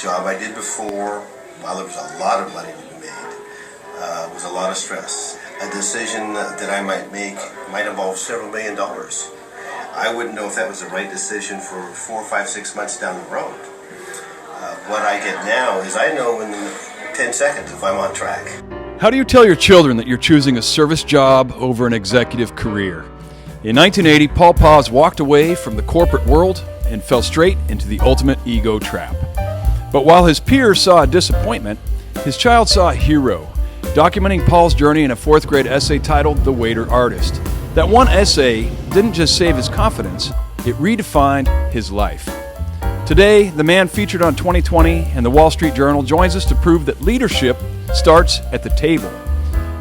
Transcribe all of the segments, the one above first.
job I did before, while there was a lot of money to be made, was a lot of stress. A decision that I might make might involve several $1,000,000. I wouldn't know if that was the right decision for 4, 5, 6 months down the road. What I get now is I know in 10 seconds if I'm on track. How do you tell your children that you're choosing a service job over an executive career? In 1980, Paul Paz walked away from the corporate world and fell straight into the ultimate ego trap. But while his peers saw a disappointment, his child saw a hero, documenting Paul's journey in a 4th grade essay titled The Waiter Artist. That one essay didn't just save his confidence, it redefined his life. Today, the man featured on 2020 and the Wall Street Journal joins us to prove that leadership starts at the table.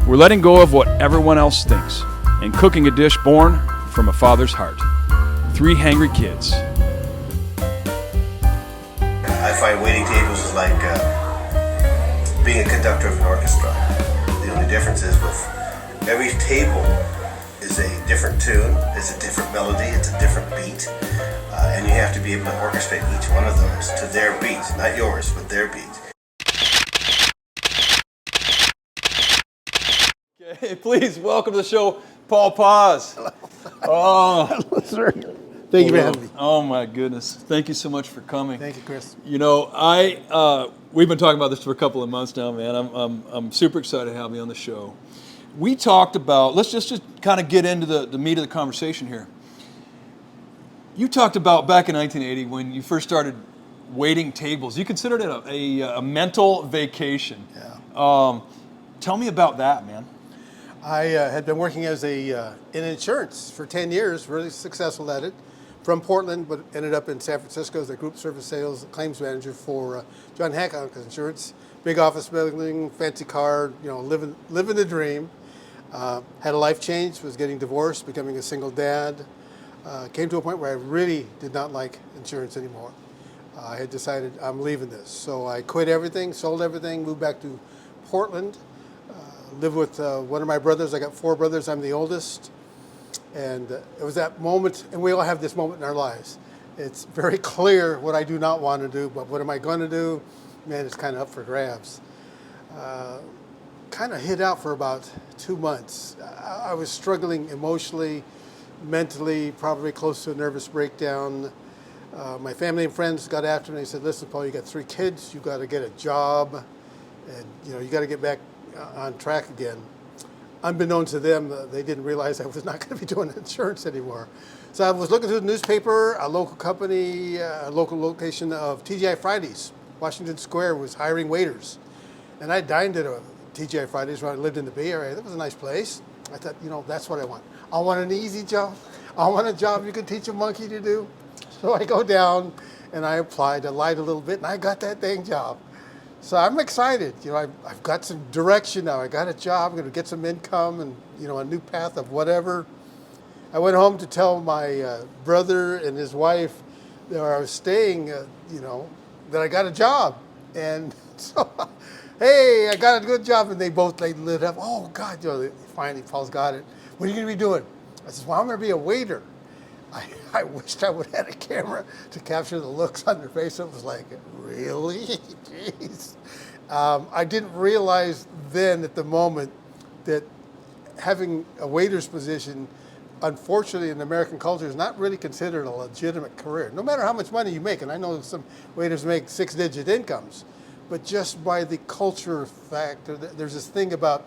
We're letting go of what everyone else thinks and cooking a dish born from a father's heart. 3 Hangry Kids. I find waiting tables is like being a conductor of an orchestra. The only difference is with every table is a different tune, it's a different melody, it's a different beat, and you have to be able to orchestrate each one of those to their beat, not yours, but their beat. Okay, please welcome to the show, Paul Paz. Hello. Oh, Hello, sir. Thank you for having me. Oh my goodness! Thank you so much for coming. Thank you, Chris. You know, we've been talking about this for a couple of months now, man. I'm super excited to have you on the show. We talked about, let's just kind of get into the meat of the conversation here. You talked about back in 1980 when you first started waiting tables. You considered it a mental vacation. Yeah. Tell me about that, man. I had been working as in insurance for 10 years, really successful at it, from Portland, but ended up in San Francisco as a group service sales claims manager for John Hancock Insurance. Big office building, fancy car, living the dream. Had a life change, was getting divorced, becoming a single dad. Came to a point where I really did not like insurance anymore. I had decided I'm leaving this. So I quit everything, sold everything, moved back to Portland, lived with one of my brothers. I got 4 brothers, I'm the oldest. And it was that moment, and we all have this moment in our lives. It's very clear what I do not want to do, but what am I going to do? Man, it's kind of up for grabs. Kind of hid out for about 2 months. I was struggling emotionally, mentally, probably close to a nervous breakdown. My family and friends got after me and said, listen, Paul, you got 3 kids, you got to get a job, and you got to get back on track again. Unbeknownst to them, they didn't realize I was not going to be doing insurance anymore. So I was looking through the newspaper, a local company, a local location of TGI Fridays. Washington Square was hiring waiters. And I dined at a TGI Fridays when I lived in the Bay Area. That was a nice place. I thought, that's what I want. I want an easy job. I want a job you can teach a monkey to do. So I go down and I applied. I lied a little bit and I got that dang job. So I'm excited. I've got some direction now. I got a job. I'm going to get some income and, a new path of whatever. I went home to tell my brother and his wife where I was staying, that I got a job. And so, hey, I got a good job. And they lit up. Oh, God, finally, Paul's got it. What are you going to be doing? I said, well, I'm going to be a waiter. I wished I would have had a camera to capture the looks on their face. It was like, really? Jeez. I didn't realize then at the moment that having a waiter's position, unfortunately in American culture, is not really considered a legitimate career. No matter how much money you make, and I know some waiters make 6-digit incomes, but just by the culture factor, there's this thing about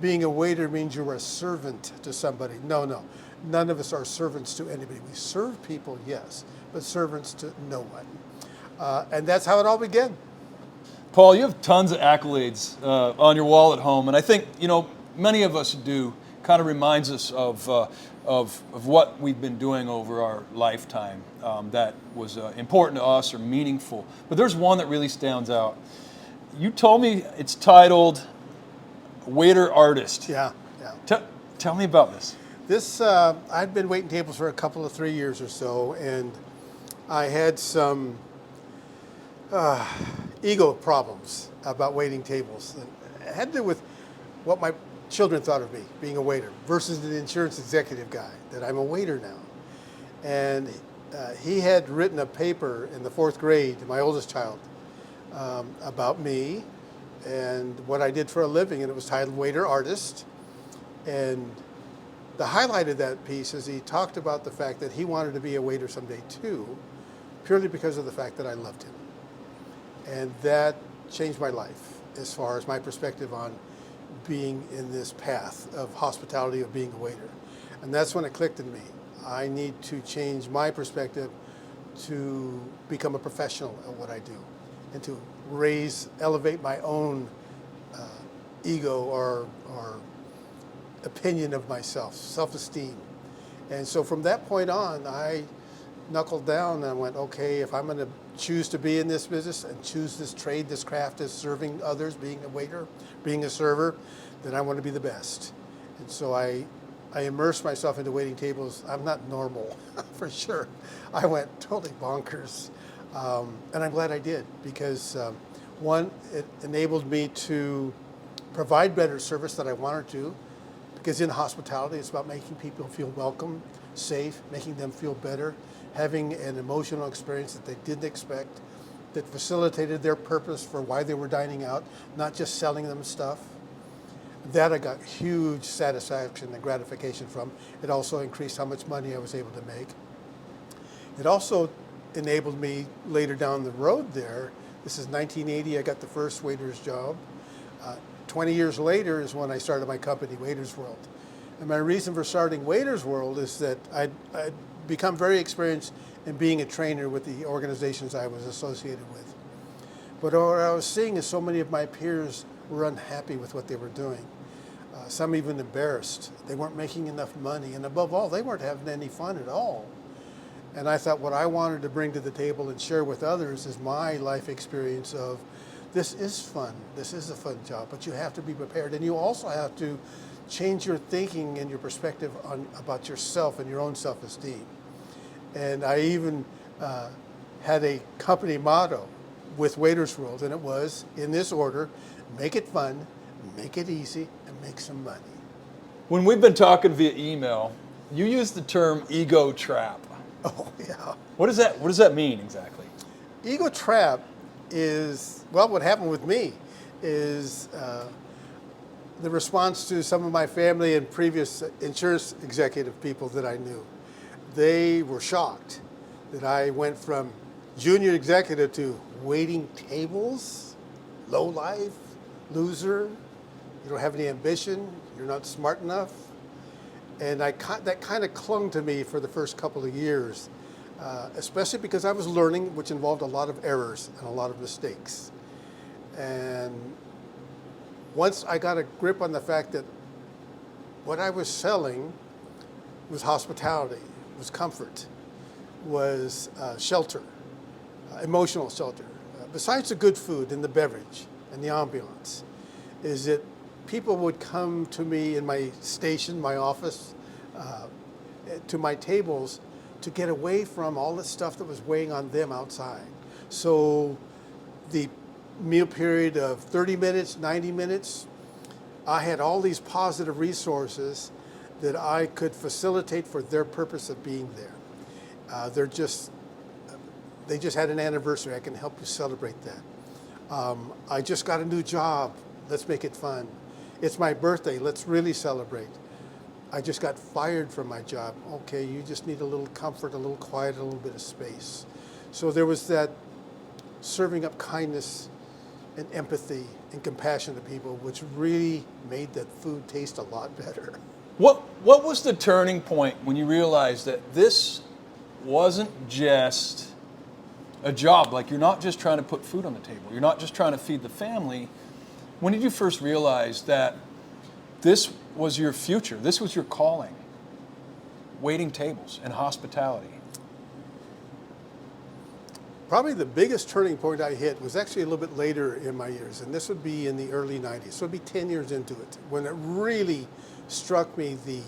being a waiter means you're a servant to somebody. No. None of us are servants to anybody. We serve people, yes, but servants to no one. And that's how it all began. Paul, you have tons of accolades on your wall at home, and I think many of us do. Kind of reminds us of what we've been doing over our lifetime that was important to us or meaningful. But there's one that really stands out. You told me it's titled Waiter Artist. Yeah. Tell me about this. This, I'd been waiting tables for a couple of 3 years or so, and I had some ego problems about waiting tables. And it had to do with what my children thought of me, being a waiter, versus the insurance executive guy, that I'm a waiter now. And he had written a paper in the 4th grade, my oldest child, about me and what I did for a living, and it was titled Waiter Artist. And the highlight of that piece is he talked about the fact that he wanted to be a waiter someday too, purely because of the fact that I loved him. And that changed my life as far as my perspective on being in this path of hospitality, of being a waiter. And that's when it clicked in me. I need to change my perspective to become a professional at what I do and to elevate my own ego or opinion of myself, self-esteem. And so from that point on, I knuckled down and I went, okay, if I'm going to choose to be in this business and choose this trade, this craft as serving others, being a waiter, being a server, then I want to be the best. And so I immersed myself into waiting tables. I'm not normal, for sure. I went totally bonkers. And I'm glad I did because, one, it enabled me to provide better service that I wanted to, because in hospitality, it's about making people feel welcome, safe, making them feel better, having an emotional experience that they didn't expect, that facilitated their purpose for why they were dining out, not just selling them stuff. That I got huge satisfaction and gratification from. It also increased how much money I was able to make. It also enabled me later down the road there. This is 1980, I got the first waiter's job. 20 years later is when I started my company, Waiters World. And my reason for starting Waiters World is that I'd become very experienced in being a trainer with the organizations I was associated with. But what I was seeing is so many of my peers were unhappy with what they were doing. Some even embarrassed. They weren't making enough money, and above all, they weren't having any fun at all. And I thought what I wanted to bring to the table and share with others is my life experience of this is fun, this is a fun job, but you have to be prepared, and you also have to change your thinking and your perspective about yourself and your own self-esteem. And I even had a company motto with Waiters World, and it was, in this order, make it fun, make it easy, and make some money. When we've been talking via email, you use the term ego trap. Oh, yeah. What does that mean exactly? Ego trap is, well, what happened with me is the response to some of my family and previous insurance executive people that I knew. They were shocked that I went from junior executive to waiting tables, low life, loser, you don't have any ambition, you're not smart enough. And that kind of clung to me for the first couple of years, especially because I was learning, which involved a lot of errors and a lot of mistakes. And once I got a grip on the fact that what I was selling was hospitality, was comfort, was shelter, emotional shelter. Besides the good food and the beverage and the ambiance, is that people would come to me in my station, my office, to my tables to get away from all the stuff that was weighing on them outside. So the meal period of 30 minutes, 90 minutes, I had all these positive resources that I could facilitate for their purpose of being there. They just had an anniversary. I can help you celebrate that. I just got a new job. Let's make it fun. It's my birthday. Let's really celebrate. I just got fired from my job. Okay, you just need a little comfort, a little quiet, a little bit of space. So there was that serving up kindness and empathy and compassion to people, which really made that food taste a lot better. What was the turning point when you realized that this wasn't just a job? Like, you're not just trying to put food on the table. You're not just trying to feed the family. When did you first realize that this was your future? This was your calling, waiting tables and hospitality? Probably the biggest turning point I hit was actually a little bit later in my years, and this would be in the early 90s. So it'd be 10 years into it, when it really struck me the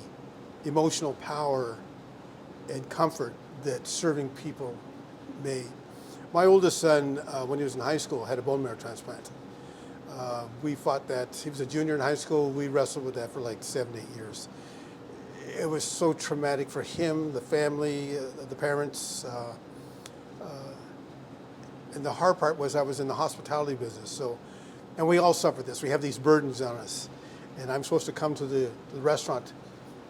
emotional power and comfort that serving people made. My oldest son, when he was in high school, had a bone marrow transplant. We fought that. He was a junior in high school. We wrestled with that for like 7, 8 years. It was so traumatic for him, the family, the parents. And the hard part was I was in the hospitality business. So, and we all suffer this. We have these burdens on us. And I'm supposed to come to the restaurant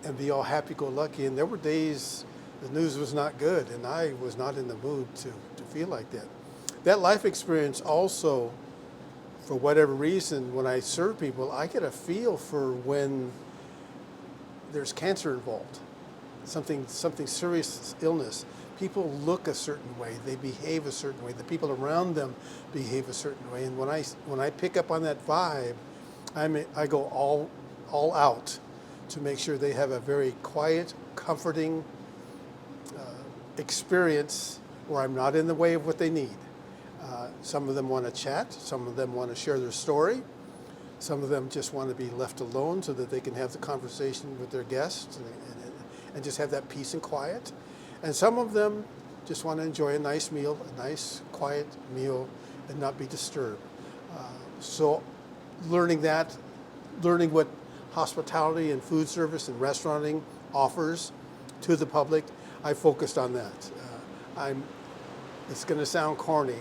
and be all happy-go-lucky. And there were days the news was not good, and I was not in the mood to feel like that. That life experience also, for whatever reason, when I serve people, I get a feel for when there's cancer involved, something serious illness. People look a certain way, they behave a certain way, the people around them behave a certain way. And when I pick up on that vibe, I go all out to make sure they have a very quiet, comforting experience where I'm not in the way of what they need. Some of them want to chat, some of them want to share their story, some of them just want to be left alone so that they can have the conversation with their guests and just have that peace and quiet. And some of them just want to enjoy a nice meal, a nice quiet meal, and not be disturbed. So learning what hospitality and food service and restauranting offers to the public, I focused on that. It's going to sound corny,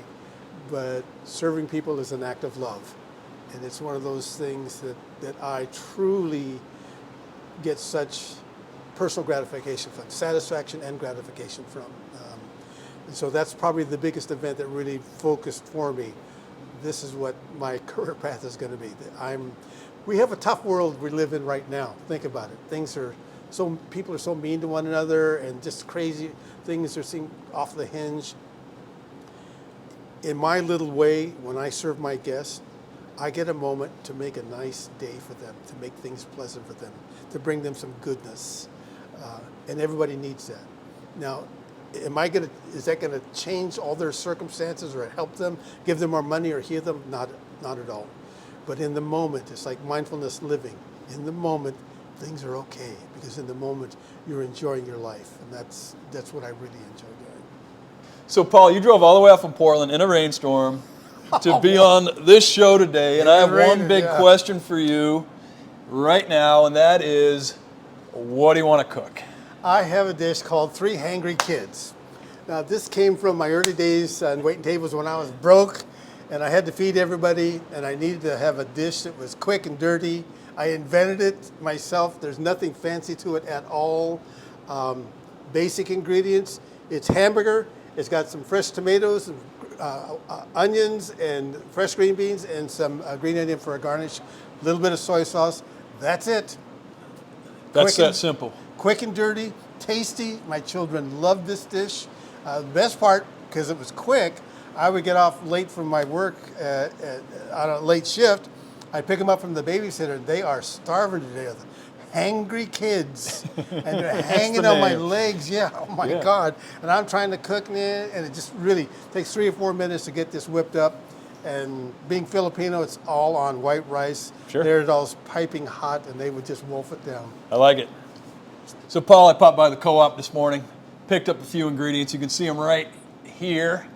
but serving people is an act of love. And it's one of those things that I truly get such personal gratification from, satisfaction and gratification from. And so that's probably the biggest event that really focused for me. This is what my career path is going to be. We have a tough world we live in right now. Think about it. People are so mean to one another, and just crazy things are seem off the hinge. In my little way, when I serve my guests, I get a moment to make a nice day for them, to make things pleasant for them, to bring them some goodness. And everybody needs that. Now, is that going to change all their circumstances or help them, give them more money or heal them? Not at all. But in the moment, it's like mindfulness living. In the moment, things are okay, because in the moment, you're enjoying your life. And that's what I really enjoy doing. So, Paul, you drove all the way out from Portland in a rainstorm to be on this show today, and I have one big question for you right now, and that is, what do you want to cook? I have a dish called 3 Hangry Kids. Now, this came from my early days on waiting tables when I was broke, and I had to feed everybody, and I needed to have a dish that was quick and dirty. I invented it myself. There's nothing fancy to it at all. Basic ingredients. It's hamburger. It's got some fresh tomatoes, and onions, and fresh green beans, and some green onion for a garnish. A little bit of soy sauce. That's it. That's that simple. Quick and dirty, tasty. My children love this dish. The best part, because it was quick, I would get off late from my work on a late shift. I'd pick them up from the babysitter. They are starving to death. Hangry Kids. And they're hanging on my legs. Yeah, oh my God. And I'm trying to cook it, and it just really takes 3 or 4 minutes to get this whipped up. And being Filipino, it's all on white rice. Sure. They're all piping hot, and they would just wolf it down. I like it. So, Paul, I popped by the co-op this morning, picked up a few ingredients. You can see them right here.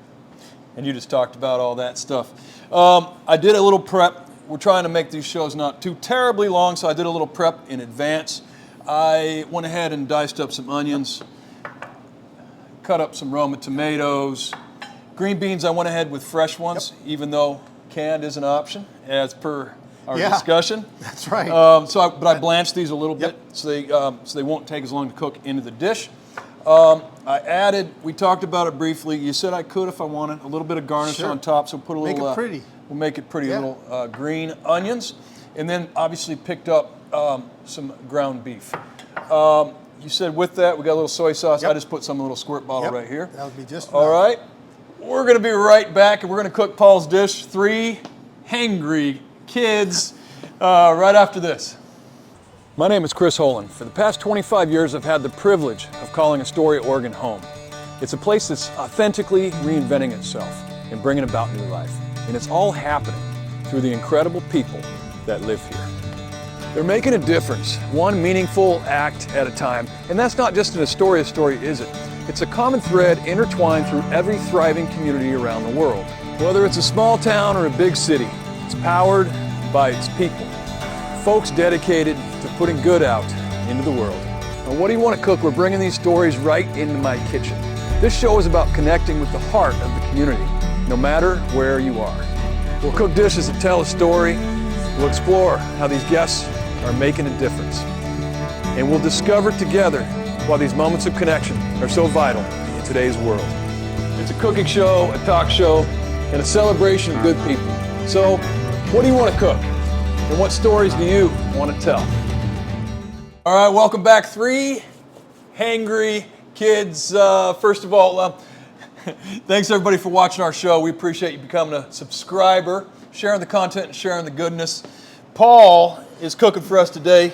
And you just talked about all that stuff. I did a little prep. We're trying to make these shows not too terribly long, so I did a little prep in advance. I went ahead and diced up some onions, cut up some Roma tomatoes. Green beans, I went ahead with fresh ones, even though canned is an option, as per our discussion. That's right. But I blanched these a little bit so they won't take as long to cook into the dish. I added, we talked about it briefly. You said I could if I wanted a little bit of garnish on top, so put a little. Make it pretty. We'll make it pretty. Little green onions, and then obviously picked up some ground beef. You said with that we got a little soy sauce. I just put some in a little squirt bottle right here. That would be just all right. We're going to be right back, and we're going to cook Paul's dish, 3 Hangry Kids, right after this. My name is Chris Holen. For the past 25 years, I've had the privilege of calling Astoria, Oregon home. It's a place that's authentically reinventing itself and bringing about new life. And it's all happening through the incredible people that live here. They're making a difference, one meaningful act at a time. And that's not just an Astoria story, is it? It's a common thread intertwined through every thriving community around the world. Whether it's a small town or a big city, it's powered by its people. Folks dedicated to putting good out into the world. Now, what do you want to cook? We're bringing these stories right into my kitchen. This show is about connecting with the heart of the community, no matter where you are. We'll cook dishes that tell a story. We'll explore how these guests are making a difference. And we'll discover together why these moments of connection are so vital in today's world. It's a cooking show, a talk show, and a celebration of good people. So, what do you want to cook? And what stories do you want to tell? All right, welcome back. 3 Hangry Kids. First of all, thanks everybody for watching our show. We appreciate you becoming a subscriber, sharing the content and sharing the goodness. Paul is cooking for us today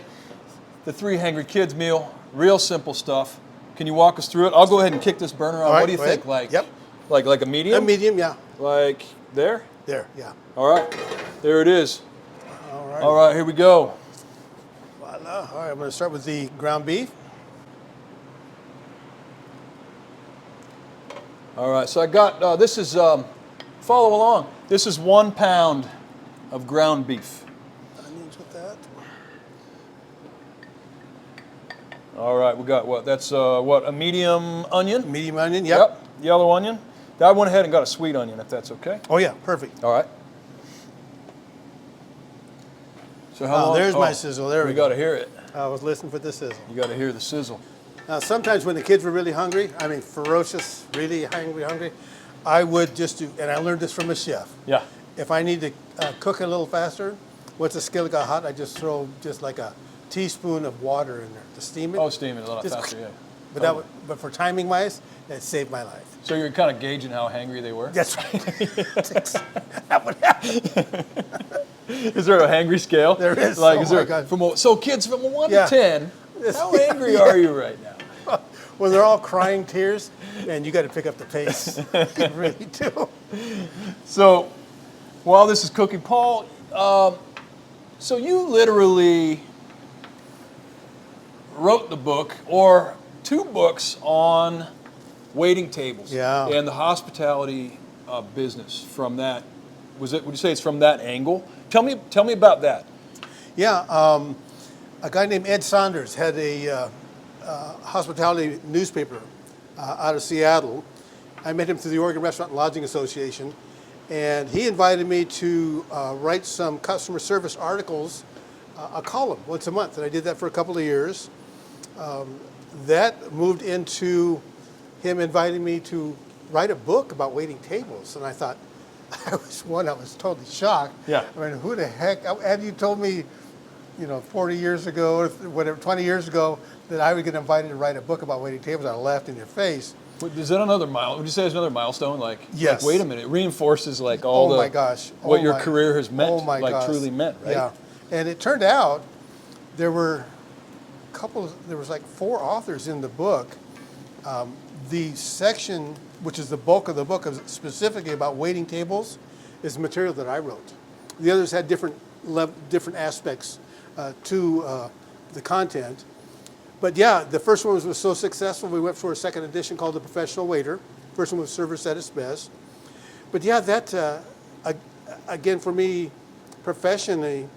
the 3 Hangry Kids meal. Real simple stuff. Can you walk us through it? I'll go ahead and kick this burner on. Right, what do you think? Like a medium? A medium, yeah. Like there? There, yeah. All right, there it is. All right. All right, here we go. Voila. All right, I'm going to start with the ground beef. All right, so I got, this is, follow along. This is 1 pound of ground beef. Onions with that. All right, we got what? That's a medium onion? Medium onion, yep. Yellow onion. I went ahead and got a sweet onion, if that's okay. Oh yeah, perfect. All right. So how long? There's my sizzle. There we go. got to hear it. I was listening for the sizzle. You got to hear the sizzle. Now, sometimes when the kids were really hungry, I mean ferocious, really hungry, I would just do, and I learned this from a chef. Yeah. If I need to cook a little faster, once the skillet got hot, I just throw just like a teaspoon of water in there to steam it. Oh, steam it a lot Just- faster, yeah. But but for timing wise, it saved my life. So you're kind of gauging how hangry they were? That's right. That would happen. Is there a hangry scale? There is. Like, Oh is there, my God. So kids, from a 1 Yeah. to 10, how angry are you right now? When they're all crying tears, man, you got to pick up the pace. You really do. So, while this is cooking, Paul, so you literally wrote the book, or 2 books on waiting tables Yeah. and the hospitality business from that. Would you say it's from that angle? Tell me about that. Yeah, a guy named Ed Saunders had a hospitality newspaper out of Seattle. I met him through the Oregon Restaurant and Lodging Association, and he invited me to write some customer service articles, a column once a month, and I did that for a couple of years. That moved into him inviting me to write a book about waiting tables, and I thought, I was totally shocked. Yeah. I mean, who the heck? Had you told me, 40 years ago, or whatever, 20 years ago, that I would get invited to write a book about waiting tables, I'd have laughed in your face. Is that another would you say it's another milestone? Like, Yes. wait a minute, it reinforces like all Oh my gosh. what Oh your my- career has meant, oh my like gosh. truly meant, right? Yeah. And it turned out there was like 4 authors in the book. The section, which is the bulk of the book, is specifically about waiting tables, is material that I wrote. The others had different aspects to the content. But yeah, the first one was so successful, we went for a second edition called The Professional Waiter. First one was Service at its Best. But yeah, that, again, for me, professionally,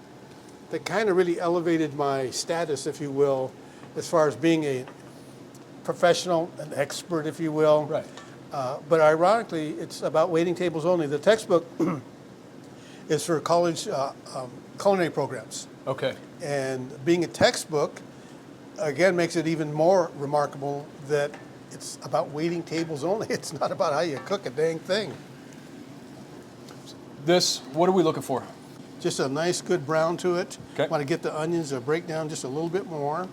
that kind of really elevated my status, if you will, as far as being a professional, an expert, if you will. Right. But ironically, it's about waiting tables only. The textbook is for college culinary programs. Okay. And being a textbook, again, makes it even more remarkable that it's about waiting tables only. It's not about how you cook a dang thing. What are we looking for? Just a nice, good brown to it. Okay. Want to get the onions to break down just a little bit more.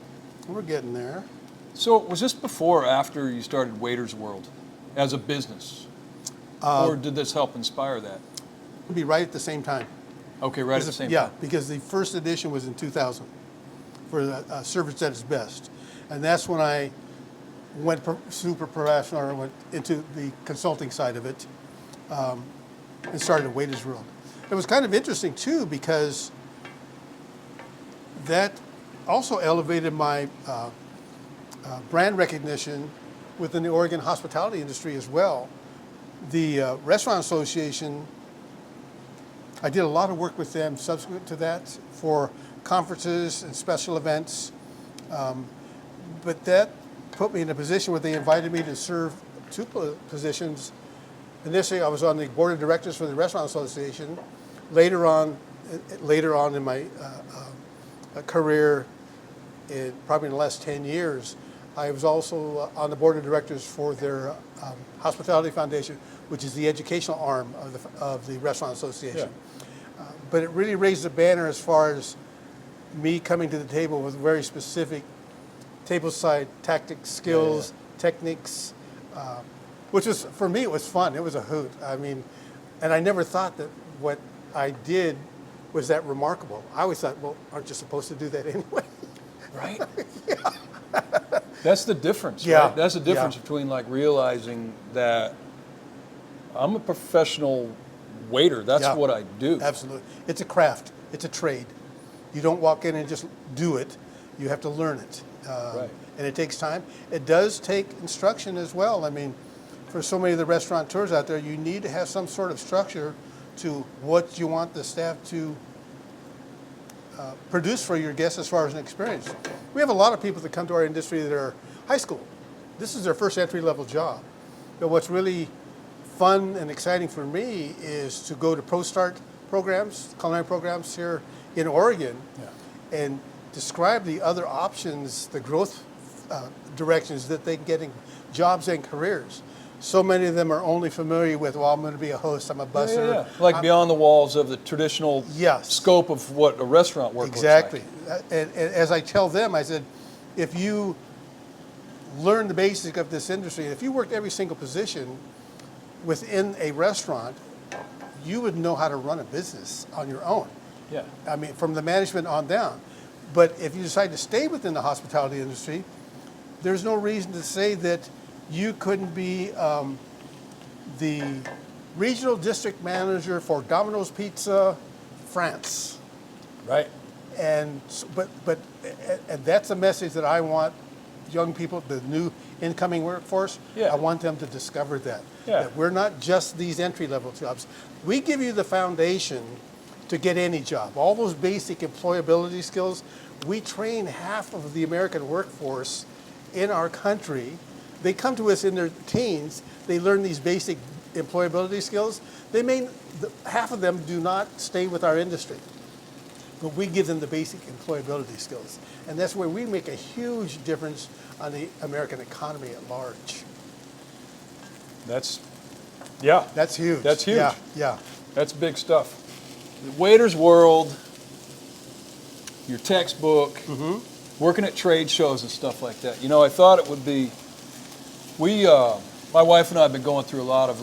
We're getting there. So was this before or after you started Waiter's World as a business? Or did this help inspire that? It'll be right at the same time. Okay, right at the same Yeah, time. because the first edition was in 2000 for the Service at its Best. And that's when I went super professional, or went into the consulting side of it, and started Waiter's World. It was kind of interesting too, because that also elevated my brand recognition within the Oregon hospitality industry as well. The Restaurant Association, I did a lot of work with them subsequent to that for conferences and special events. But that put me in a position where they invited me to serve 2 positions initially I was on the board of directors for the Restaurant Association. Later on in my career, probably in the last 10 years, I was also on the board of directors for their Hospitality Foundation, which is the educational arm of the Restaurant Association. Yeah. But it really raised the banner as far as me coming to the table with very specific tableside tactics, skills, techniques, which was, for me, it was fun. It was a hoot. I mean, and I never thought that what I did was that remarkable. I always thought, well, aren't you supposed to do that anyway? Right? Yeah. That's the difference, Yeah. right? That's the difference Yeah. between like realizing that I'm a professional waiter. That's Yeah. what I do. Absolutely. It's a craft. It's a trade. You don't walk in and just do it. You have to learn it. Right. And it takes time. It does take instruction as well. I mean, for so many of the restaurateurs out there, you need to have some sort of structure to what you want the staff to produce for your guests as far as an experience. We have a lot of people that come to our industry that are high school. This is their first entry-level job. But what's really fun and exciting for me is to go to ProStart programs, culinary programs here in Oregon, and describe the other options, the growth directions that they can get in jobs and careers. So many of them are only familiar with, well, I'm going to be a host, I'm a busser. Like beyond the walls of the traditional Yes. scope of what a restaurant work Exactly. looks like. And as I tell them, I said, if you learn the basic of this industry, if you worked every single position within a restaurant, you would know how to run a business on your own. Yeah. I mean, from the management on down. But if you decide to stay within the hospitality industry, there's no reason to say that you couldn't be the regional district manager for Domino's Pizza France. Right. And but that's a message that I want young people, the new incoming workforce. Yeah. I want them to discover that. Yeah. That we're not just these entry-level jobs. We give you the foundation to get any job. All those basic employability skills. We train half of the American workforce in our country. They come to us in their teens. They learn these basic employability skills. Half of them do not stay with our industry, but we give them the basic employability skills. And that's where we make a huge difference on the American economy at large. That's huge. That's huge. Yeah. That's big stuff. The waiter's world, your textbook, working at trade shows and stuff like that. You know, I thought it would be, my wife and I have been going through a lot of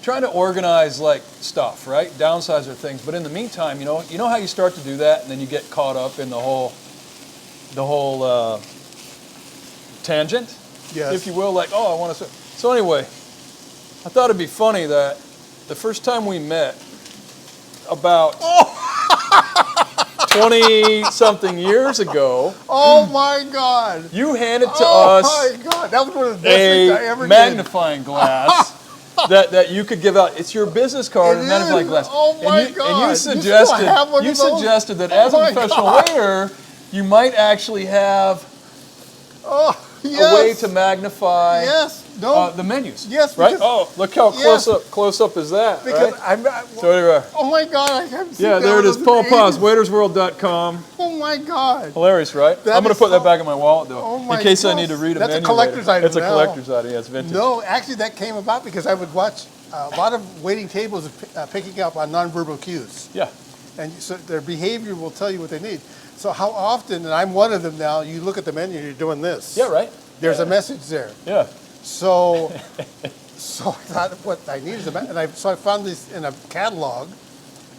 trying to organize like stuff, right? Downsize our things. But in the meantime, you know how you start to do that and then you get caught up in the whole tangent, Yes. if you will, like, oh, I want to. So anyway, I thought it'd be funny that the first time we met, about 20-something years ago, Oh my God. you handed to Oh us my God. That was one of the best things I a ever magnifying glass that you could give out. It's your business card, It a magnifying is. glass. Oh my and you God. You suggested still have one of those? suggested that Oh as a my professional God. waiter, you might actually have did. Oh, a yes. way to magnify Yes. No. the menus. Yes, Right? because- Oh, look how Yes. close up is that, because right? So there you are. oh my God, I haven't seen Yeah, that there it one is. of Paul the Paz, 80s. waitersworld.com. Oh my God. Hilarious, right? That I'm going is to put that so- back in my wallet, though, Oh my in case I gosh. need to read a That's a menu collector's later. item It's a now. collector's item. Yeah, it's vintage. No, actually that came about because I would watch a lot of waiting tables picking up on nonverbal cues. Yeah. And so their behavior will tell you what they need. So how often, and I'm one of them now, you look at the menu and you're doing this. Yeah, right? There's a message there. Yeah. So I thought what I needed, so I found this in a catalog.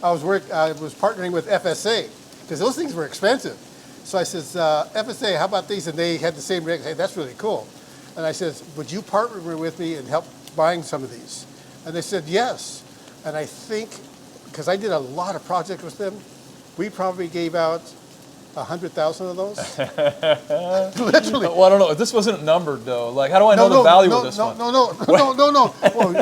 I was partnering with FSA because those things were expensive. So I says, FSA, how about these? And they had the same reaction. Hey, that's really cool. And I says, would you partner with me and help buying some of these? And they said yes. And I think, because I did a lot of projects with them, we probably gave out 100,000 of those. Literally. Well, I don't know. This wasn't numbered, though. Like, how do I know the value of this one? No. Well,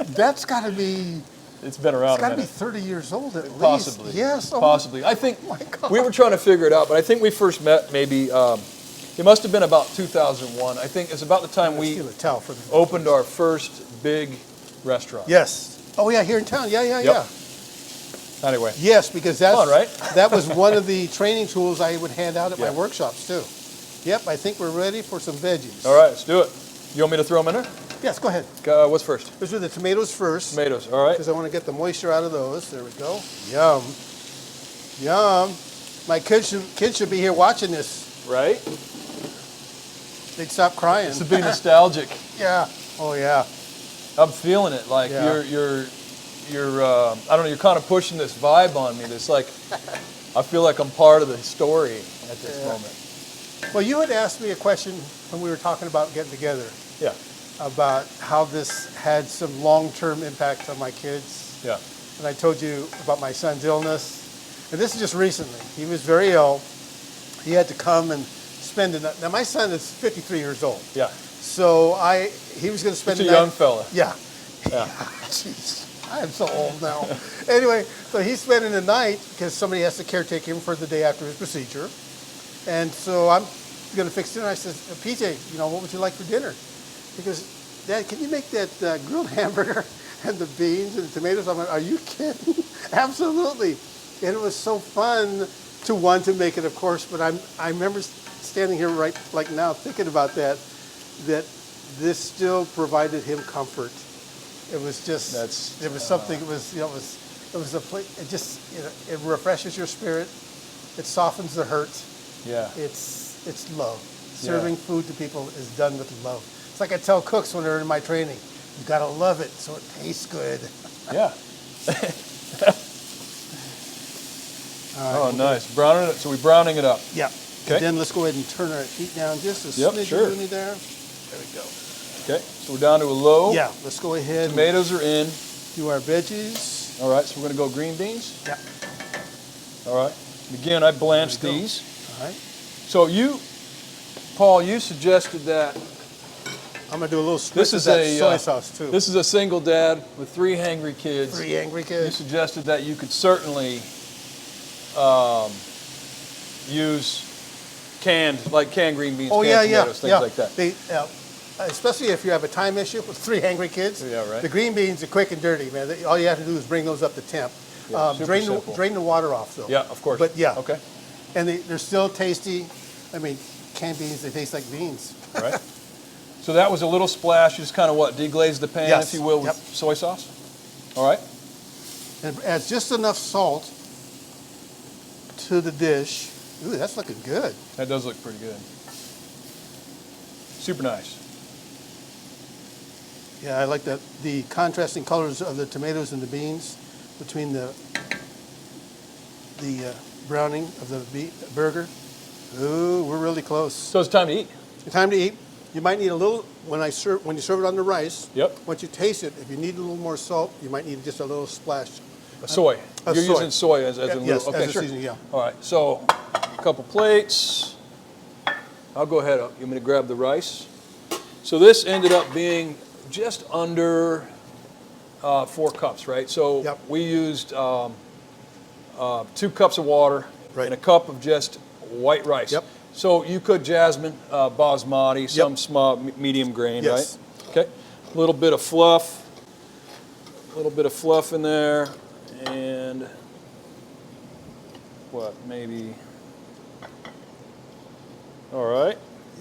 that's got to be. It's been around It's got a to be minute. 30 years old at least. Possibly. Yes. Oh Possibly. I think my God. we were trying to figure it out, but I think we first met maybe It must have been about 2001. I think it's about the time we Steal a towel from opened our first big restaurant. Yes. Oh yeah, here in town. Yeah, yeah, Yep. yeah. Anyway, Yes, because that's Fun, right? that was one of the training tools I would hand out at my Yeah. workshops too. Yep, I think we're ready for some veggies. all right, let's do it. You want me to throw them in there? Yes, go ahead. What's first? Let's do the tomatoes first. Tomatoes. All right. Because I want to get the moisture out of those. There we go. Yum. Yum. My kids should be here watching this. Right. They'd stop crying. It's to be nostalgic. Yeah. Oh yeah. I'm feeling it. Like Yeah. you're I don't know. You're kind of pushing this vibe on me. This like, I feel like I'm part of the story at this Yeah. moment. Well, you had asked me a question when we were talking about getting together Yeah. about how this had some long-term impact on my kids. Yeah. And I told you about my son's illness. And this is just recently. He was very ill. He had to come and spend the night. Now, my son is 53 years old. Yeah. So he was going to spend It's a the night. young fella. Yeah. Yeah. Jeez, I am so old now. Anyway, so he's spending the night because somebody has to caretake him for the day after his procedure. And so I'm going to fix dinner. I said, PJ, what would you like for dinner? He goes, Dad, can you make that grilled hamburger and the beans and the tomatoes? I'm like, are you kidding? Absolutely. And it was so fun to want to make it, of course, but I remember standing here right like now thinking about that this still provided him comfort. It was just, it was something, it was a place, it just, it refreshes your spirit. It softens the hurt. Yeah. It's love. Serving food to people is done with love. It's like I tell cooks when they're in my training, you gotta love it so it tastes good. Yeah. All right, Oh, nice. Browning it. So we're browning it up. Yeah. Okay. And then let's go ahead and turn our heat down just a Yep, smidge sure. there. There we go. Okay. So we're down to a low. Yeah, let's go ahead Tomatoes are in. and do our veggies. All right. So we're going to go green beans. Yeah. All right. Again, I blanched There we go. these. All right. So Paul, you suggested that I'm gonna do a little this spritz of is that a soy sauce too. This is a single dad with 3 hangry kids. 3 angry You kids. suggested that you could certainly use canned green beans, Oh canned yeah, tomatoes, things yeah. like that. They, especially if you have a time issue with 3 angry kids. Yeah, right. The green beans are quick and dirty, man. All you have to do is bring those up to temp. Yeah, super simple. Drain the water off though. Yeah, of course. But yeah. Okay. And they're still tasty. I mean, canned beans, they taste like beans. Right. So that was a little splash. You just kind of deglaze the pan, Yes. if you will, with Yep. soy sauce. All right. And it adds just enough salt to the dish. Ooh, that's looking good. That does look pretty good. Super nice. Yeah, I like that. The contrasting colors of the tomatoes and the beans between the browning of the burger. Ooh, we're really close. So it's time to eat. Time to eat. You might need a little when you serve it on the rice. Yep. Once you taste it, if you need a little more salt, you might need just a little splash. Soy. A You're soy. using soy as a Yes, little. Okay, as a sure. seasoning, yeah. All right. So a couple plates. I'll go ahead. You want me to grab the rice? So this ended up being just under 4 cups, right? So Yep. we used 2 cups of water Right. and a cup of just white rice. Yep. So you could jasmine, basmati, some small, medium grain, Yes. right? Okay. A little bit of fluff. A little bit of fluff in there. And maybe. All right.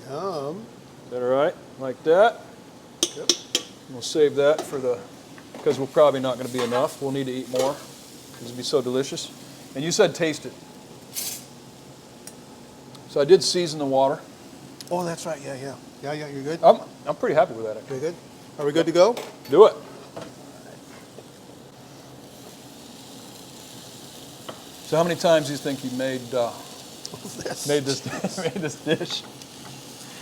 Yum. Is that all right? Like that. Yep. We'll save that because we're probably not going to be enough. We'll need to eat more because it'll be so delicious. And you said taste it. So I did season the water. Oh, that's right. Yeah. You're good. I'm pretty happy with that. You're good. Are we good to go? Do it. So how many times do you think you made this dish?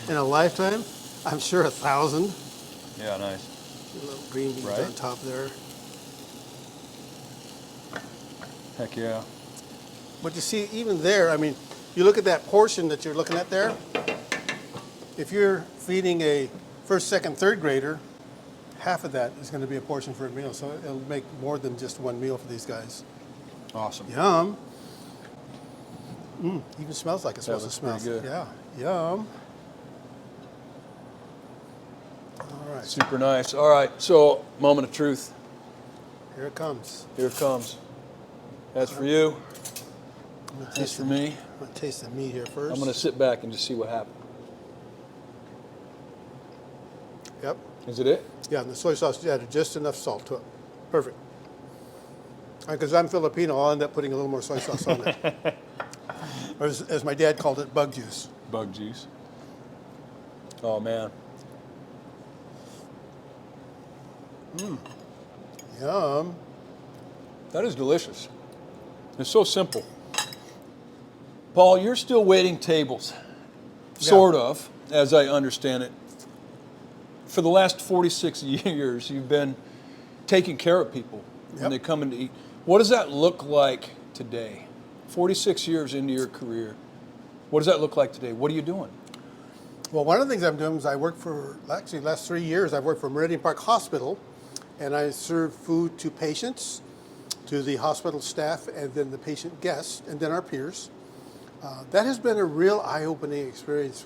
In a lifetime, I'm sure 1,000. Yeah, nice. Little green beans Right. on top there. Heck yeah. But you see, even there, I mean, you look at that portion that you're looking at there. If you're feeding a first, second, third grader, half of that is going to be a portion for a meal. So it'll make more than just one meal for these guys. Awesome. Yum. Even smells like it's That supposed to looks smell. pretty good. Yeah. Yum. nice. Super nice. All right, so moment of truth. Here it comes. Here it comes. That's for you. That's for me. I'm going to taste the meat here first. I'm going to sit back and just see what happens. Yep. Is it? Yeah, and the soy sauce added just enough salt to it. Perfect. Because I'm Filipino, I'll end up putting a little more soy sauce on it. Or as my dad called it, bug juice. Bug juice. Oh, man. Yum. That is delicious. It's so simple. Paul, you're still waiting tables, sort of, as I understand it. For the last 46 years, you've been taking care of people when they come in to eat. What does that look like today? 46 years into your career. What does that look like today? What are you doing? Well, one of the things I'm doing is I work for, actually, the last 3 years, I've worked for Meridian Park Hospital, and I serve food to patients, to the hospital staff, and then the patient guests, and then our peers. That has been a real eye-opening experience.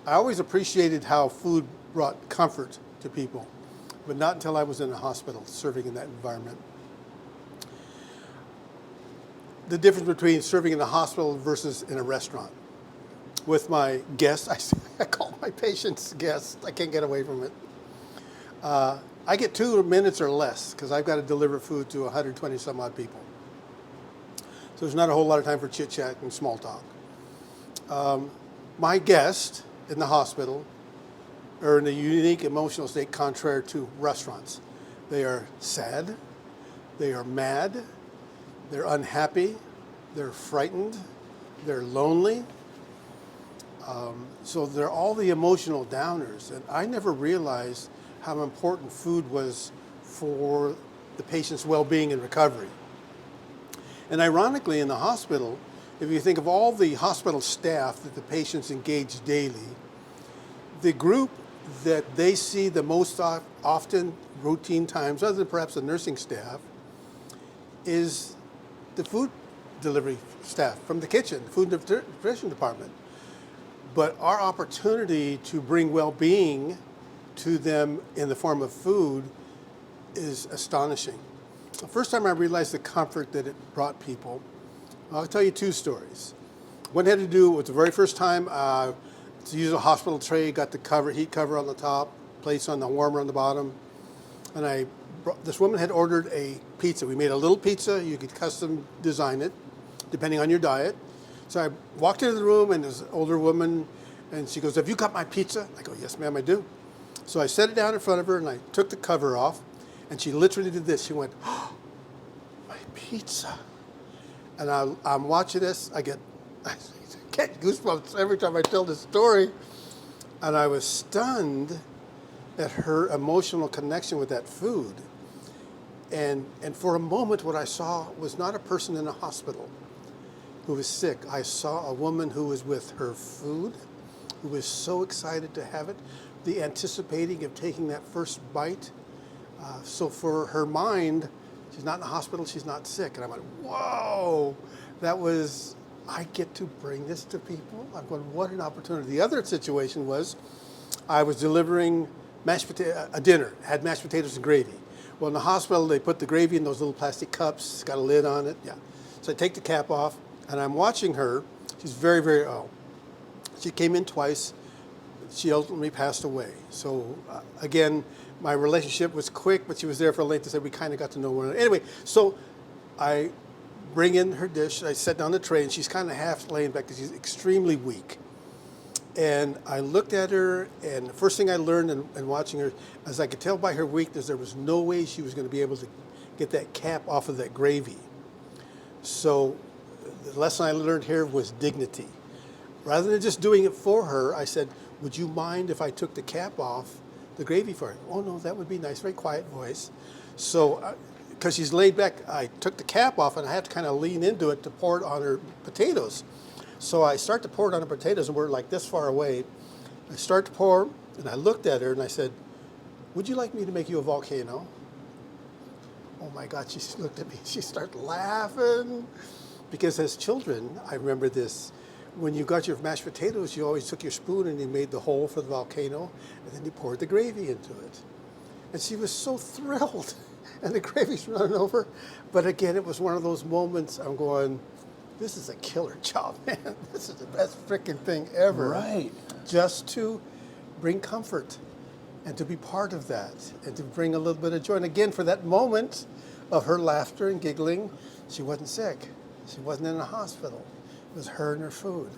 I always appreciated how food brought comfort to people, but not until I was in a hospital serving in that environment. The difference between serving in a hospital versus in a restaurant. With my guests, I call my patients guests. I can't get away from it. I get 2 minutes or less because I've got to deliver food to 120 some odd people. So there's not a whole lot of time for chit chat and small talk. My guests in the hospital are in a unique emotional state contrary to restaurants. They are sad, they are mad, they're unhappy, they're frightened, they're lonely. So they're all the emotional downers. And I never realized how important food was for the patient's well-being and recovery. And ironically, in the hospital, if you think of all the hospital staff that the patients engage daily, the group that they see the most often, routine times, other than perhaps the nursing staff, is the food delivery staff from the kitchen, food and nutrition department. But our opportunity to bring well-being to them in the form of food is astonishing. The first time I realized the comfort that it brought people, I'll tell you 2 stories. One had to do with the very first time to use a hospital tray, got the heat cover on the top, plates on the warmer on the bottom. And this woman had ordered a pizza. We made a little pizza. You could custom design it, depending on your diet. So I walked into the room, and there's an older woman, and she goes, "Have you got my pizza?" I go, "Yes, ma'am, I do." So I set it down in front of her, and I took the cover off, and she literally did this. She went, "Oh, my pizza." And I'm watching this. I get goosebumps every time I tell this story. And I was stunned at her emotional connection with that food. And for a moment, what I saw was not a person in a hospital who was sick. I saw a woman who was with her food, who was so excited to have it, the anticipating of taking that first bite. So for her mind, she's not in the hospital, she's not sick. And I went, whoa, I get to bring this to people. I'm going, what an opportunity. The other situation was, I was delivering a dinner, had mashed potatoes and gravy. Well, in the hospital, they put the gravy in those little plastic cups, it's got a lid on it, yeah. So I take the cap off, and I'm watching her. She's very, very ill. She came in twice. She ultimately passed away. So again, my relationship was quick, but she was there for a length to say we kind of got to know one another. Anyway, so I bring in her dish. I set down the tray, and she's kind of half laying back because she's extremely weak. And I looked at her, and the first thing I learned in watching her, as I could tell by her weakness, there was no way she was going to be able to get that cap off of that gravy. So the lesson I learned here was dignity. Rather than just doing it for her, I said, would you mind if I took the cap off the gravy for her? Oh, no, that would be nice, very quiet voice. So, because she's laid back, I took the cap off, and I had to kind of lean into it to pour it on her potatoes. So I start to pour it on her potatoes, and we're like this far away. I start to pour, and I looked at her, and I said, would you like me to make you a volcano? Oh my God, she looked at me, she started laughing. Because as children, I remember this, when you got your mashed potatoes, you always took your spoon and you made the hole for the volcano, and then you poured the gravy into it. And she was so thrilled, and the gravy's running over. But again, it was one of those moments I'm going, this is a killer job, man. This is the best freaking thing ever. Right. Just to bring comfort and to be part of that and to bring a little bit of joy. And again, for that moment of her laughter and giggling, she wasn't sick. She wasn't in a hospital. It was her and her food.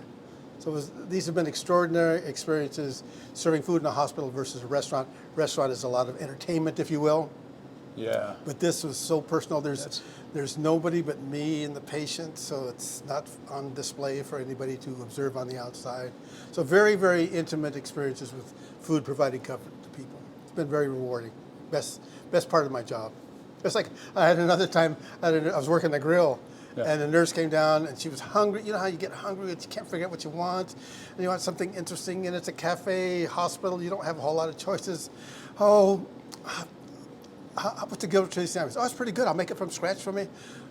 So these have been extraordinary experiences, serving food in a hospital versus a restaurant. Restaurant is a lot of entertainment, if you will. Yeah. But this was so personal. There's nobody but me and the patient, so it's not on display for anybody to observe on the outside. So very, very intimate experiences with food providing comfort to people. It's been very rewarding. Best part of my job. It's like I had another time, I was working the grill, and the nurse came down and she was hungry. You know how you get hungry and you can't figure out what you want, and you want something interesting, and it's a cafe, hospital, you don't have a whole lot of choices. Oh, what's the grilled cheese sandwich? Oh, it's pretty good. I'll make it from scratch for me.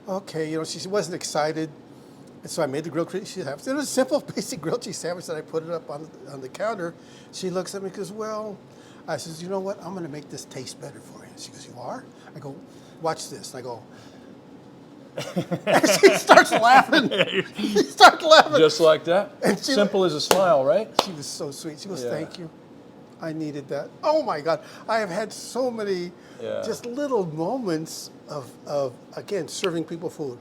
Okay, she wasn't excited. And so I made the grilled cheese sandwich. It was a simple, basic grilled cheese sandwich that I put it up on the counter. She looks at me and goes, well, I says, you know what? I'm going to make this taste better for you. She goes, you are? I go, watch this. And I go, and she starts laughing. She starts laughing. Just like that. And Simple as a smile, right? She was so sweet. She goes, thank you. I needed that. Oh my God. I have had so many just little moments of, again, serving people food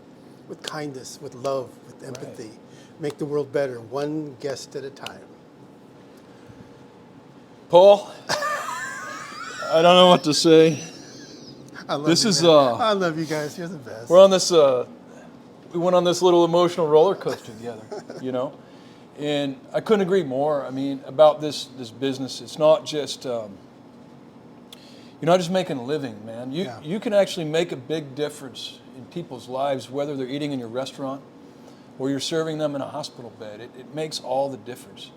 with kindness, with love, with empathy. Make the world better, one guest at a time. Paul, I don't know what to say. I love This you, is man. I love you guys. You're the best. we're on this we went on this little emotional roller coaster together, And I couldn't agree more. I mean, about this business, it's not just you're not just making a living, man. You can actually make a big difference in people's lives, whether they're eating in your restaurant or you're serving them in a hospital bed. It makes all the difference.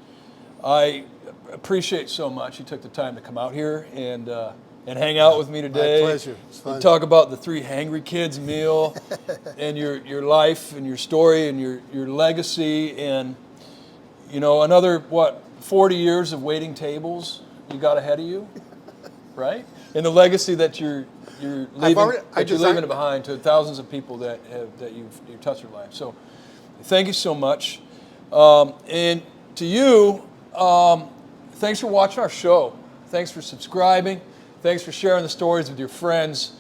I appreciate so much you took the time to come out here and hang out with me today. My pleasure. It's fun. And talk about the 3 Hangry Kids meal and your life and your story and your legacy and another 40 years of waiting tables you got ahead of you, right? And the legacy that you're leaving behind to thousands of people that you've touched their life. So, thank you so much, and to you, thanks for watching our show. Thanks for subscribing. Thanks for sharing the stories with your friends.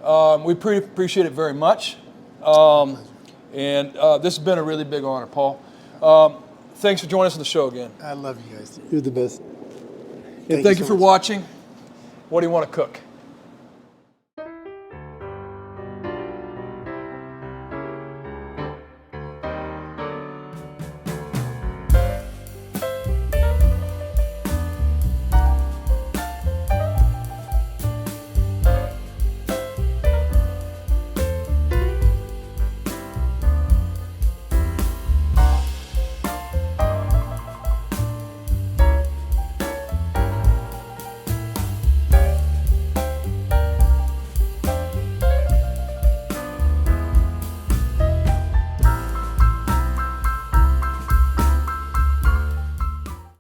We appreciate it very much, and this has been a really big honor, Paul. Thanks for joining us on the show again. I love you guys. You're the best. Thank you for watching. What do you want to cook?